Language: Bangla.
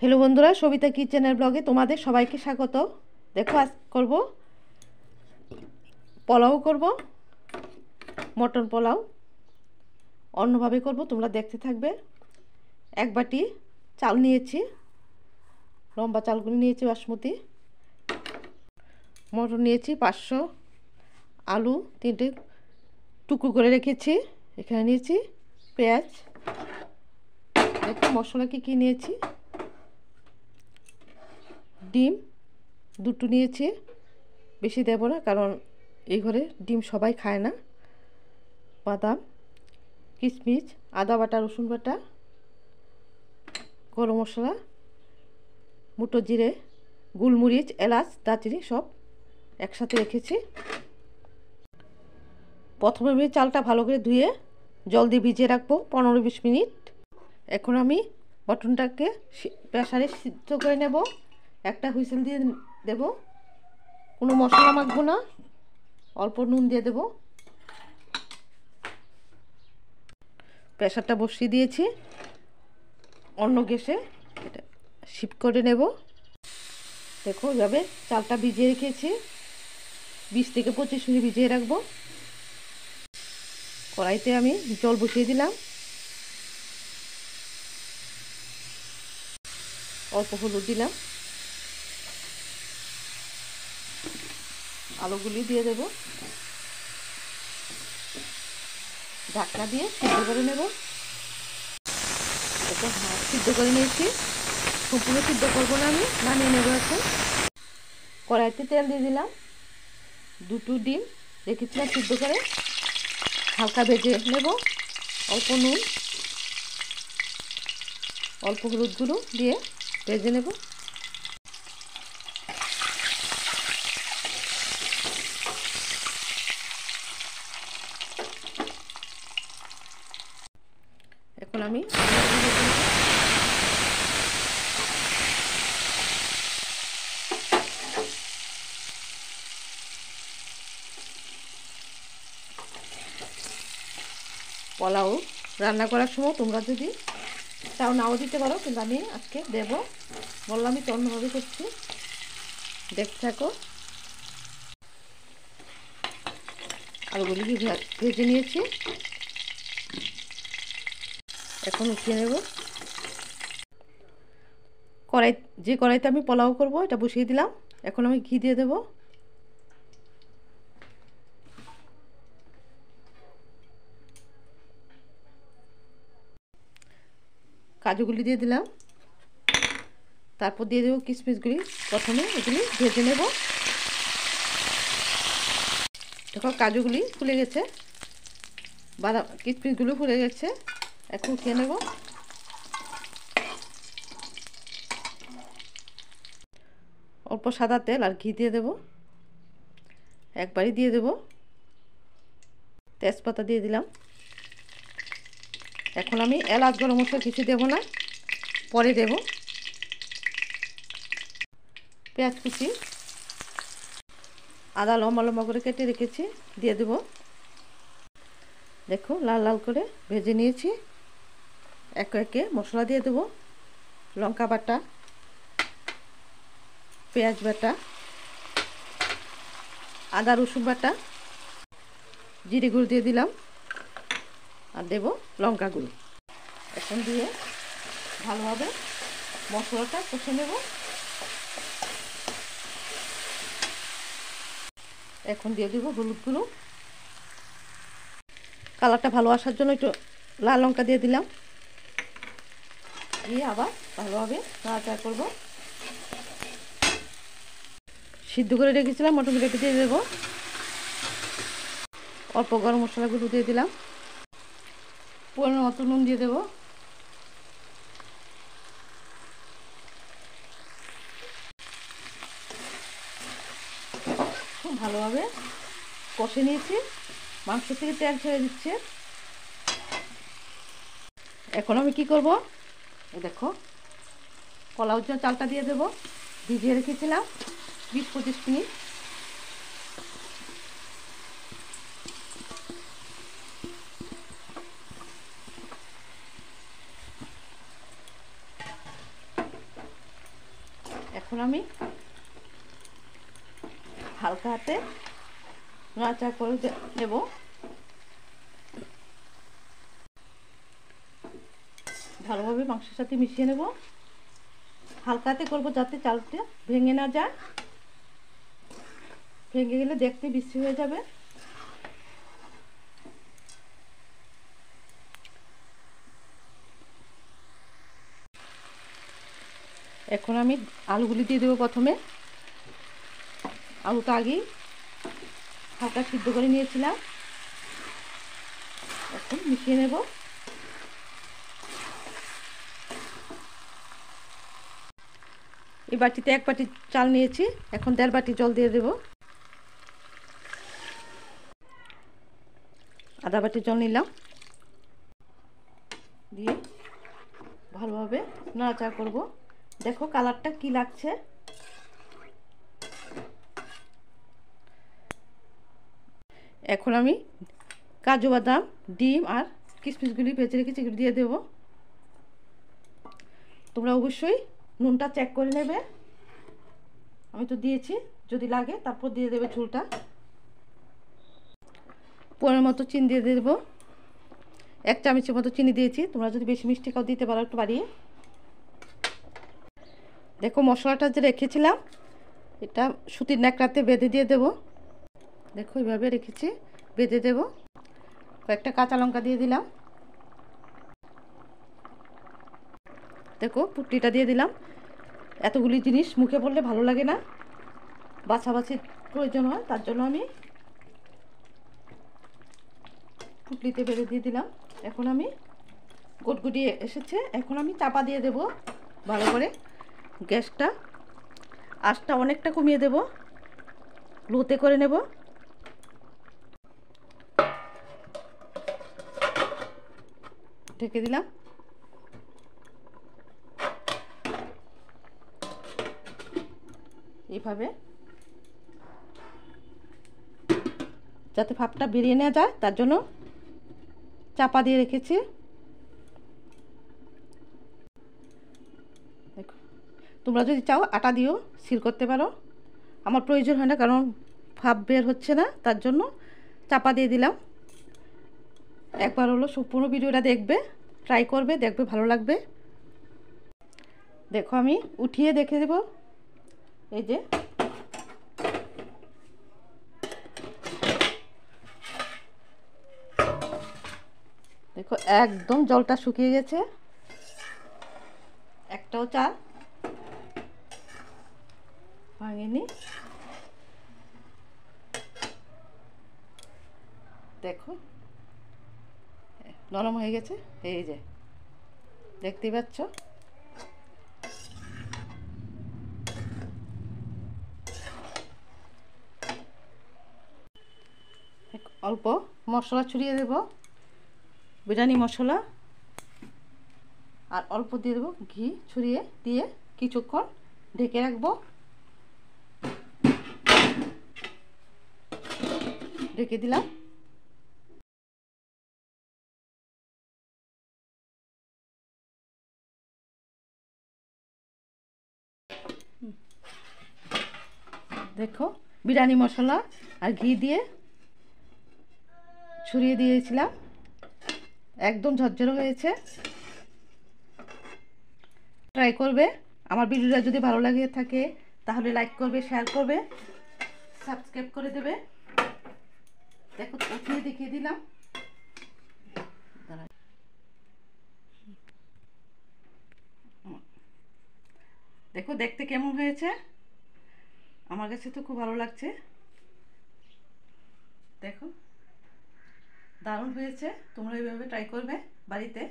হ্যালো বন্ধুরা, সবিতা কিচেনের ব্লগে তোমাদের সবাইকে স্বাগত। দেখো আজ করব পোলাও, করব মটন পোলাও। অন্যভাবে করব, তোমরা দেখতে থাকবে। এক বাটি চাল নিয়েছি, লম্বা চালগুলো নিয়েছি বাসমতি। মটন নিয়েছি 500, আলু 3টে টুকরো করে রেখেছি। এখানে নিয়েছি পেঁয়াজ। দেখো মশলা কী নিয়েছি। ডিম 2টো নিয়েছি, বেশি দেব না কারণ এই ঘরে ডিম সবাই খায় না। বাদাম, কিশমিশ, আদা বাটা, রসুন বাটা, গরম মশলা, মুটো জিরে, গোলমরিচ, এলাচ, দারচিনি সব একসাথে রেখেছি। প্রথমে আমি চালটা ভালো করে ধুয়ে জল দিয়ে ভিজিয়ে রাখবো 15-20 মিনিট। এখন আমি মটনটাকে প্রেসারে সিদ্ধ করে নেব। একটা হুইসেল দিয়ে দেব, কোনো মশলা মাখবো না, অল্প নুন দিয়ে দেব। প্রেসারটা বসিয়ে দিয়েছি অন্য গ্যাসে, এটা শিফট করে নেব। দেখো এভাবে চালটা ভিজিয়ে রেখেছি, 20-25 মিনিট ভিজিয়ে রাখবো। কড়াইতে আমি জল বসিয়ে দিলাম, অল্প হলুদ দিলাম, আলুগুলি দিয়ে দেব, ঢাকনা দিয়ে সিদ্ধ করে নেব। দেখো সিদ্ধ করে নিয়েছি, সম্পূর্ণ সিদ্ধ করবো না, আমি নামিয়ে নেব। এখন কড়াইতে তেল দিয়ে দিলাম, 2টো ডিম রেখেছিলাম সিদ্ধ করে, হালকা ভেজে নেব। অল্প নুন, অল্প হলুদ গুঁড়ো দিয়ে ভেজে নেব। এখন আমি পোলাও রান্না করার সময় তোমরা যদি চাও নাও দিতে পারো, কিন্তু আমি আজকে দেব, বললামই তো অন্যভাবে করছি। দেখতে থাকো। আলুগুলি ভেজে নিয়েছি, এখন উঠিয়ে নেব। কড়াইতে আমি পোলাও করব এটা বসিয়ে দিলাম। এখন আমি ঘি দিয়ে দেব। কাজুগুলি দিয়ে দিলাম, তারপর দিয়ে দেবো কিশমিশগুলি। প্রথমে এগুলি ভেজে নেব। দেখো কাজুগুলি ফুলে গেছে, বাদাম কিশমিশগুলো ফুলে গেছে। এখন উঠিয়ে নেব। অল্প সাদা তেল আর ঘি দিয়ে দেব, একবারই দিয়ে দেব। তেজপাতা দিয়ে দিলাম। এখন আমি এলাচ, গরম মশলা কিছু দেব না, পরে দেব। পেঁয়াজ কুচি, আদা লম্বা লম্বা করে কেটে রেখেছি, দিয়ে দেব। দেখো লাল লাল করে ভেজে নিয়েছি। একে একে মশলা দিয়ে দেব। লঙ্কা বাটা, পেঁয়াজ বাটা, আদা রসুন বাটা, জিরে গুঁড়ো দিয়ে দিলাম, আর দেব লঙ্কা গুঁড়ো। এখন দিয়ে ভালোভাবে মশলাটা কষে নেব। এখন দিয়ে দেব হলুদ গুঁড়ো, কালারটা ভালো আসার জন্য একটু লাল লঙ্কা দিয়ে দিলাম। দিয়ে আবার ভালোভাবে নাড়াচাড়া করব। সিদ্ধ করে রেখেছিলাম মটরগুলোকে দিয়ে দেবো। অল্প গরম মশলাগুলো দিয়ে দিলাম, পরিমাণ মতো নুন দিয়ে দেবো। খুব ভালোভাবে কষে নিয়েছি, মাংস থেকে তেল ছেড়ে দিচ্ছে। এখন আমি কি করব, দেখো পোলাওর জন্য চালটা দিয়ে দেবো, ভিজিয়ে রেখেছিলাম 20-25 মিনিট। এখন আমি হালকা হাতে নাড়াচাড়া করে নেব। ভালোভাবে মাংসের সাথে মিশিয়ে নেব। হালকা হাতে করবো যাতে চালটা ভেঙে না যায়, ভেঙে গেলে দেখতে বিশ্রী হয়ে যাবে। এখন আমি আলুগুলি দিয়ে দেবো। প্রথমে আলুটা আগেই হালকা সিদ্ধ করে নিয়েছিলাম, এখন মিশিয়ে নেব। এই বাটিতে 1 বাটি চাল নিয়েছি, এখন 1.5 বাটি জল দিয়ে দেব। আধা বাটি জল নিলাম, দিয়ে ভালোভাবে নাড়াচাড়া করব। দেখো কালারটা কি লাগছে। এখন আমি কাজু বাদাম, ডিম আর কিশমিশগুলি ভেজে রেখেছি, এগুলো দিয়ে দেব। তোমরা অবশ্যই নুনটা চেক করে নেবে, আমি তো দিয়েছি, যদি লাগে তারপর দিয়ে দেবে ঝোলটা। পরিমাণ মতো চিনি দিয়ে দেব, 1 চামচের মতো চিনি দিয়েছি। তোমরা যদি বেশি মিষ্টি খাও দিতে পারো একটু বাড়িয়ে। দেখো মশলাটা যে রেখেছিলাম এটা সুতির ন্যাকড়াতে বেঁধে দিয়ে দেব। দেখো এইভাবে রেখেছি, বেঁধে দেব। কয়েকটা কাঁচা লঙ্কা দিয়ে দিলাম। দেখো পুটলিটা দিয়ে দিলাম। এতগুলি জিনিস মুখে পড়লে ভালো লাগে না, বাছাবাছির প্রয়োজন হয়, তার জন্য আমি পুটলিতে বেঁধে দিয়ে দিলাম। এখন আমি গটগটিয়ে এসেছে, এখন আমি চাপা দিয়ে দেব ভালো করে। গ্যাসটা আঁচটা অনেকটা কমিয়ে দেব, লোতে করে নেব। ঢেকে দিলাম। এইভাবে যাতে ভাপটা বেরিয়ে না যায় তার জন্য চাপা দিয়ে রেখেছি। দেখো তোমরা যদি চাও আটা দিও সিল করতে পারো, আমার প্রয়োজন হয় না কারণ ভাপ বের হচ্ছে না, তার জন্য চাপা দিয়ে দিলাম। একবার হলো সম্পূর্ণ ভিডিওটা দেখবে, ট্রাই করবে, দেখবে ভালো লাগবে। দেখো আমি উঠিয়ে দেখে দেব। এই যে দেখো একদম জলটা শুকিয়ে গেছে, একটাও চাল ভাঙেনি। দেখো নরম হয়ে গেছে, এই যে দেখতেই পাচ্ছ। অল্প মশলা ছড়িয়ে দেব, বিরিয়ানি মশলা, আর অল্প দিয়ে দেবো ঘি ছড়িয়ে দিয়ে কিছুক্ষণ ঢেকে রাখবো। ঢেকে দিলাম। দেখো বিরিয়ানি মশলা আর ঘি দিয়ে ছড়িয়ে দিয়েছিলাম, একদম ঝরঝরে হয়েছে। ট্রাই করবে। আমার ভিডিওটা যদি ভালো লাগে থাকে তাহলে লাইক করবে, শেয়ার করবে, সাবস্ক্রাইব করে দেবে। দেখো উঠিয়ে দেখিয়ে দিলাম। দেখো দেখতে কেমন হয়েছে, আমার কাছে তো খুব ভালো লাগছে। দেখো দারুণ হয়েছে, তোমরা এইভাবে ট্রাই করবে বাড়িতে।